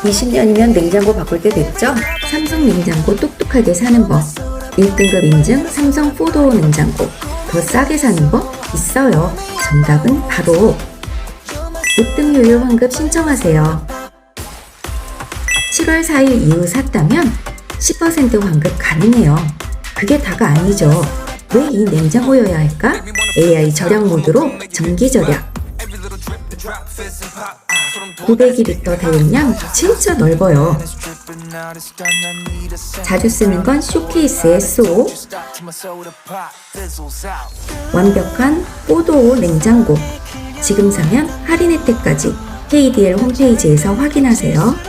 20년이면 냉장고 바꿀 때 됐죠? 삼성 냉장고 똑똑하게 사는 법. 1등급 인증 삼성 4도어 냉장고. 더 싸게 사는 법 있어요. 정답은 바로 6등 요율 환급 신청하세요. 7월 4일 이후 샀다면 10% 환급 가능해요. 그게 다가 아니죠. 왜 이 냉장고여야 할까? AI 절약 모드로 전기 절약. 900ml 대용량 진짜 넓어요. 자주 쓰는 건 쇼케이스 S5. 완벽한 4도어 냉장고. 지금 사면 할인 혜택까지 KDL 홈페이지에서 확인하세요.